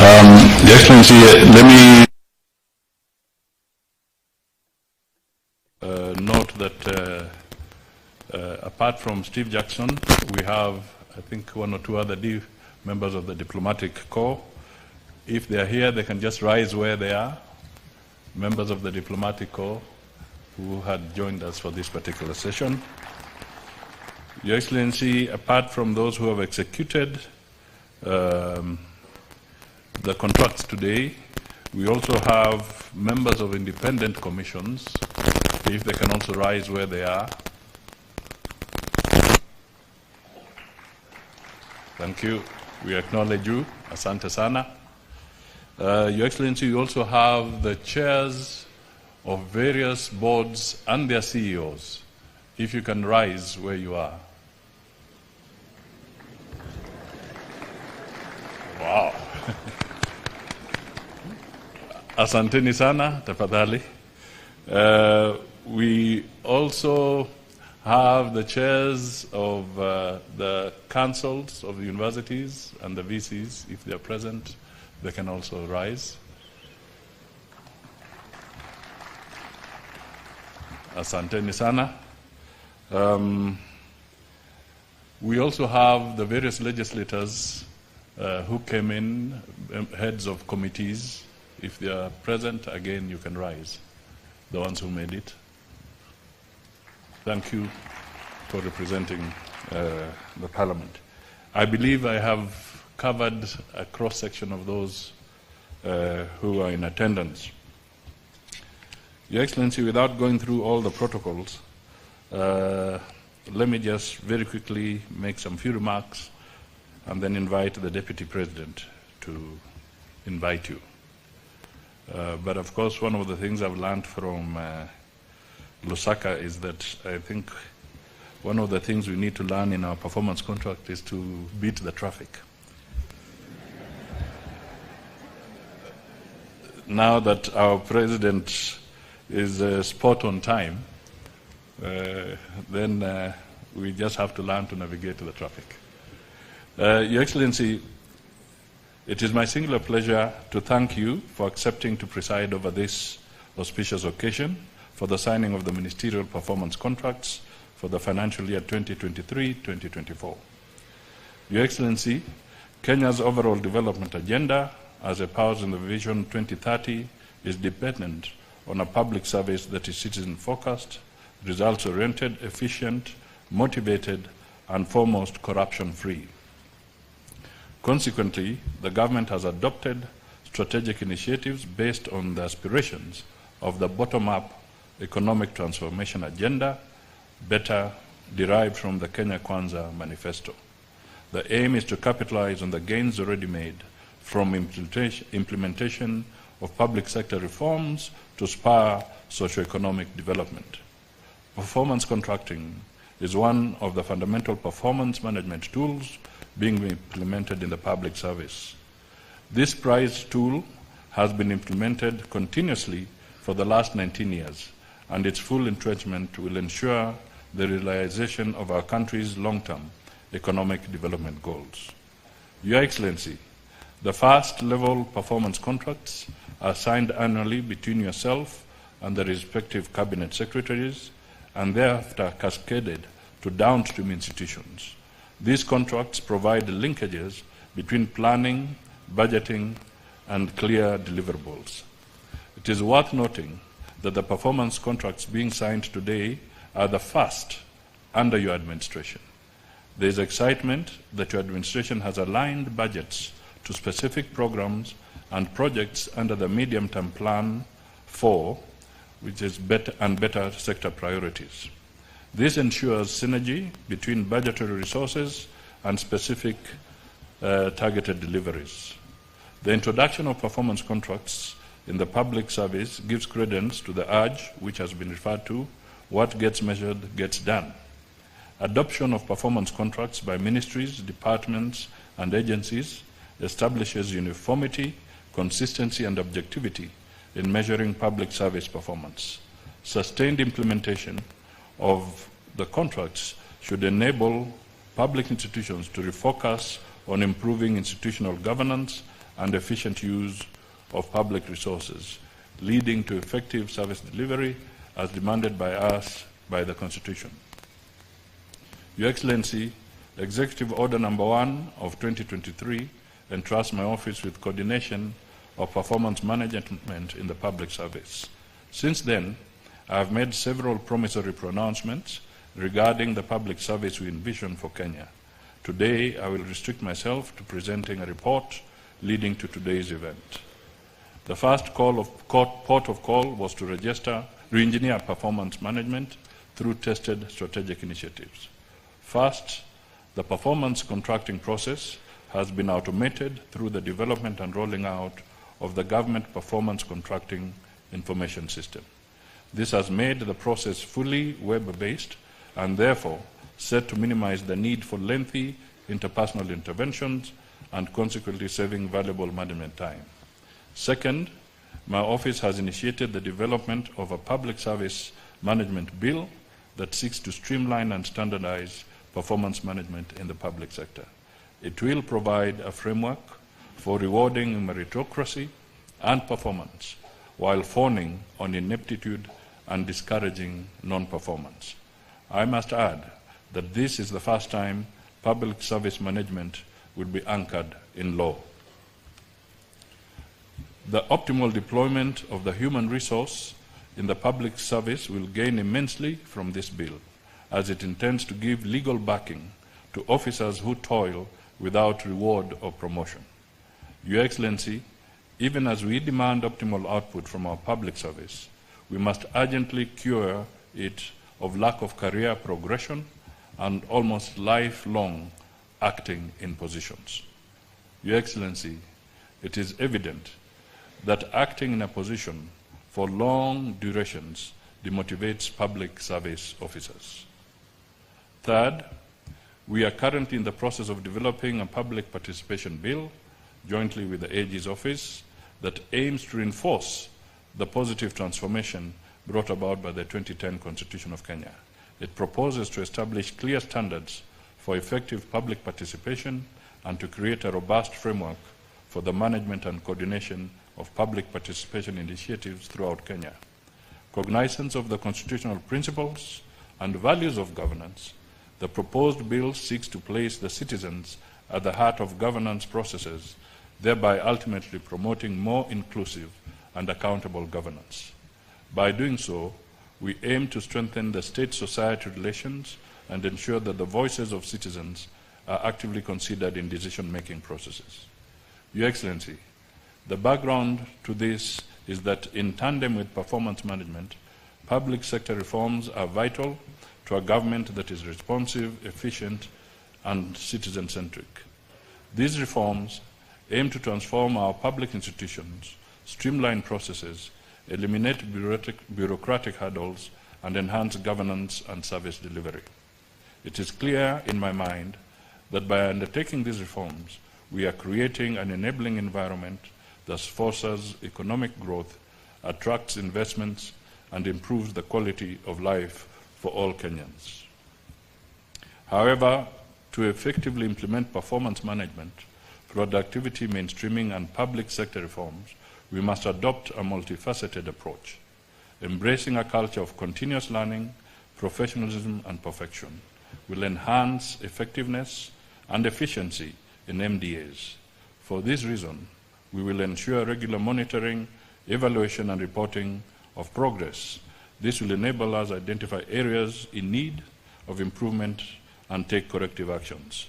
Your Excellency, let me note that apart from Steve Jackson, we have, I think, one or two other members of the diplomatic corps. If they are here, they can just rise where they are. Members of the diplomatic corps who had joined us for this particular session. Your Excellency, apart from those who have executed the contracts today, we also have members of independent commissions, if they can also rise where they are. Thank you. We acknowledge you. Asante sana. Your Excellency, you also have the chairs of various boards and their CEOs. If you can rise where you are. Wow. Asanteni sana, tafadhali. We also have the chairs of the councils of the universities and the VCs. If they are present, they can also rise. Asanteni sana. We also have the various legislators who came in, heads of committees. If they are present, again, you can rise, the ones who made it. Thank you for representing the Parliament. I believe I have covered a cross-section of those who are in attendance. Your Excellency, without going through all the protocols, let me just very quickly make some few remarks and then invite the Deputy President to invite you. But of course, one of the things I've learned from Lusaka is that I think one of the things we need to learn in our performance contract is to beat the traffic. Now that our President is spot on time, then we just have to learn to navigate the traffic. Your Excellency, it is my singular pleasure to thank you for accepting to preside over this auspicious occasion for the signing of the ministerial performance contracts for the financial year 2023-2024. Your Excellency, Kenya's overall development agenda, as espoused in the Vision 2030, is dependent on a public service that is citizen-focused, results-oriented, efficient, motivated, and foremost corruption-free. Consequently, the government has adopted strategic initiatives based on the aspirations of the bottom-up economic transformation agenda, better derived from the Kenya Kwanza manifesto. The aim is to capitalize on the gains already made from implementation of public sector reforms to spur socio-economic development. Performance contracting is one of the fundamental performance management tools being implemented in the public service. This prized tool has been implemented continuously for the last 19 years, and its full entrenchment will ensure the realization of our country's long-term economic development goals. Your Excellency, the first-level performance contracts are signed annually between yourself and the respective cabinet secretaries, and thereafter cascaded to downstream institutions. These contracts provide linkages between planning, budgeting, and clear deliverables. It is worth noting that the performance contracts being signed today are the first under your administration. There is excitement that your administration has aligned budgets to specific programs and projects under the medium-term plan 4, which is better sector priorities. This ensures synergy between budgetary resources and specific targeted deliveries. The introduction of performance contracts in the public service gives credence to the urge, which has been referred to, what gets measured gets done. Adoption of performance contracts by ministries, departments, and agencies establishes uniformity, consistency, and objectivity in measuring public service performance. Sustained implementation of the contracts should enable public institutions to refocus on improving institutional governance and efficient use of public resources, leading to effective service delivery as demanded by us by the Constitution. Your Excellency, Executive Order Number 1 of 2023 entrusts my office with coordination of performance management in the public service. Since then, I have made several promissory pronouncements regarding the public service we envision for Kenya. Today, I will restrict myself to presenting a report leading to today's event. The first port of call was to re-engineer performance management through tested strategic initiatives. First, the performance contracting process has been automated through the development and rolling out of the Government Performance Contracting Information System. This has made the process fully web-based and therefore set to minimize the need for lengthy interpersonal interventions and consequently saving valuable management time. Second, my office has initiated the development of a public service management bill that seeks to streamline and standardize performance management in the public sector. It will provide a framework for rewarding meritocracy and performance while fawning on ineptitude and discouraging non-performance. I must add that this is the first time public service management will be anchored in law. The optimal deployment of the human resource in the public service will gain immensely from this bill, as it intends to give legal backing to officers who toil without reward or promotion. Your Excellency, even as we demand optimal output from our public service, we must urgently cure it of lack of career progression and almost lifelong acting in positions. Your Excellency, it is evident that acting in a position for long durations demotivates public service officers. Third, we are currently in the process of developing a public participation bill jointly with the AG's office that aims to reinforce the positive transformation brought about by the 2010 Constitution of Kenya. It proposes to establish clear standards for effective public participation and to create a robust framework for the management and coordination of public participation initiatives throughout Kenya. Cognizance of the constitutional principles and values of governance, the proposed bill seeks to place the citizens at the heart of governance processes, thereby ultimately promoting more inclusive and accountable governance. By doing so, we aim to strengthen the state-society relations and ensure that the voices of citizens are actively considered in decision-making processes. Your Excellency, the background to this is that in tandem with performance management, public sector reforms are vital to a government that is responsive, efficient, and citizen-centric. These reforms aim to transform our public institutions, streamline processes, eliminate bureaucratic hurdles, and enhance governance and service delivery. It is clear in my mind that by undertaking these reforms, we are creating an enabling environment that fosters economic growth, attracts investments, and improves the quality of life for all Kenyans. However, to effectively implement performance management, productivity mainstreaming, and public sector reforms, we must adopt a multifaceted approach, embracing a culture of continuous learning, professionalism, and perfection will enhance effectiveness and efficiency in MDAs. For this reason, we will ensure regular monitoring, evaluation, and reporting of progress. This will enable us to identify areas in need of improvement and take corrective actions.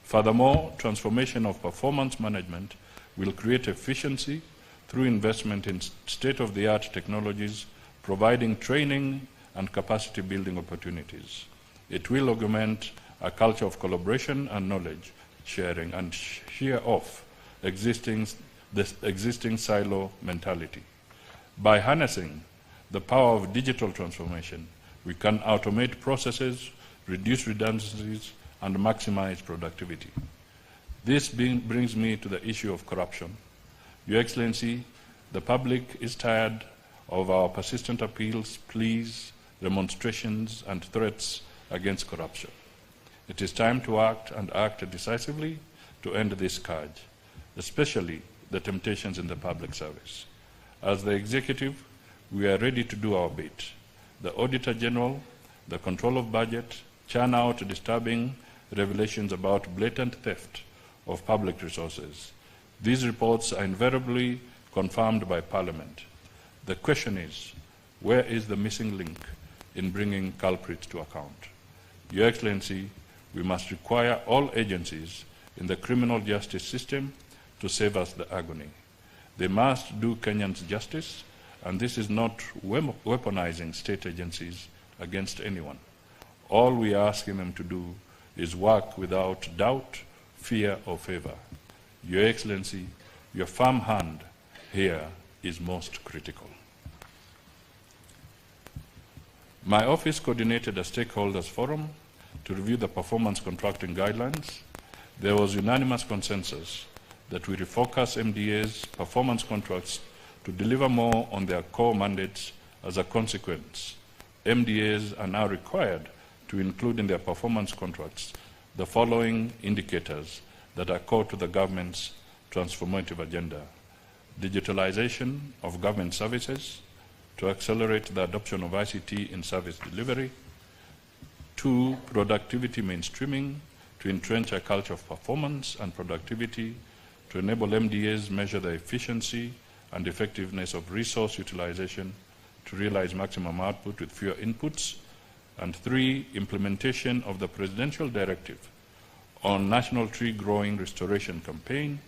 Furthermore, transformation of performance management will create efficiency through investment in state-of-the-art technologies, providing training and capacity building opportunities. It will augment a culture of collaboration and knowledge sharing and shear off the existing silo mentality. By harnessing the power of digital transformation, we can automate processes, reduce redundancies, and maximize productivity. This brings me to the issue of corruption. Your Excellency, the public is tired of our persistent appeals, pleas, demonstrations, and threats against corruption. It is time to act and act decisively to end this scourge, especially the temptations in the public service. As the executive, we are ready to do our bit. The Auditor General, the control of budget, churn out disturbing revelations about blatant theft of public resources. These reports are invariably confirmed by Parliament. The question is, where is the missing link in bringing culprits to account? Your Excellency, we must require all agencies in the criminal justice system to save us the agony. They must do Kenyans justice, and this is not weaponizing state agencies against anyone. All we are asking them to do is work without doubt, fear, or favor. Your Excellency, your firm hand here is most critical. My office coordinated a stakeholders forum to review the performance contracting guidelines. There was unanimous consensus that we refocus MDA's performance contracts to deliver more on their core mandates. As a consequence, MDAs are now required to include in their performance contracts the following indicators that are core to the government's transformative agenda: digitalization of government services to accelerate the adoption of ICT in service delivery; 2, productivity mainstreaming to entrench a culture of performance and productivity to enable MDAs measure the efficiency and effectiveness of resource utilization to realize maximum output with fewer inputs; and 3, implementation of the Presidential Directive on National Tree Growing Restoration Campaign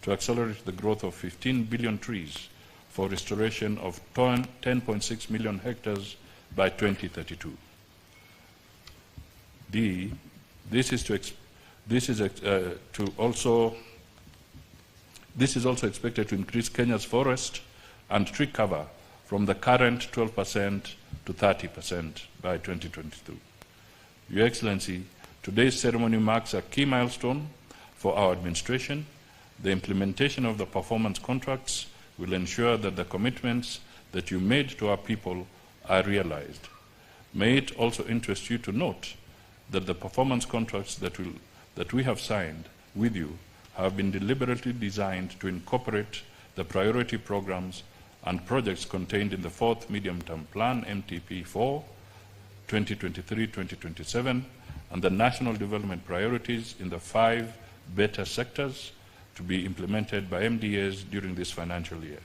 to accelerate the growth of 15 billion trees for restoration of 10.6 million hectares by 2032. D, this is also expected to increase Kenya's forest and tree cover from the current 12% to 30% by 2022. Your Excellency, today's ceremony marks a key milestone for our administration. The implementation of the performance contracts will ensure that the commitments that you made to our people are realized. May it also interest you to note that the performance contracts that we have signed with you have been deliberately designed to incorporate the priority programs and projects contained in the 4th Medium-Term Plan, MTP4, 2023-2027, and the national development priorities in the 5 better sectors to be implemented by MDAs during this financial year.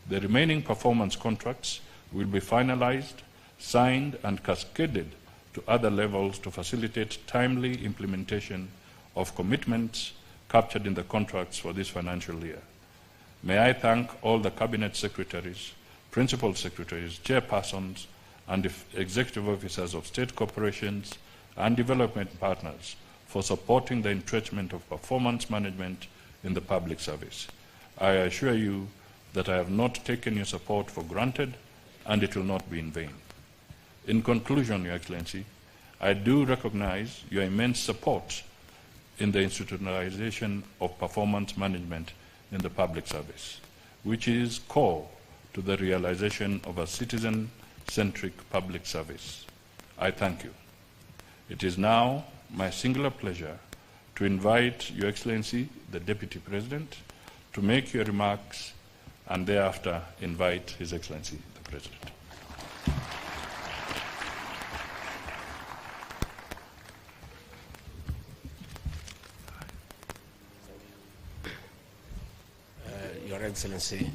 The remaining performance contracts will be finalized, signed, and cascaded to other levels to facilitate timely implementation of commitments captured in the contracts for this financial year. May I thank all the cabinet secretaries, principal secretaries, chairpersons, and executive officers of state corporations and development partners for supporting the entrenchment of performance management in the public service. I assure you that I have not taken your support for granted, and it will not be in vain. In conclusion, Your Excellency, I do recognize your immense support in the institutionalization of performance management in the public service, which is core to the realization of a citizen-centric public service. I thank you. It is now my singular pleasure to invite Your Excellency, the Deputy President, to make your remarks, and thereafter invite His Excellency, the President. Your Excellency,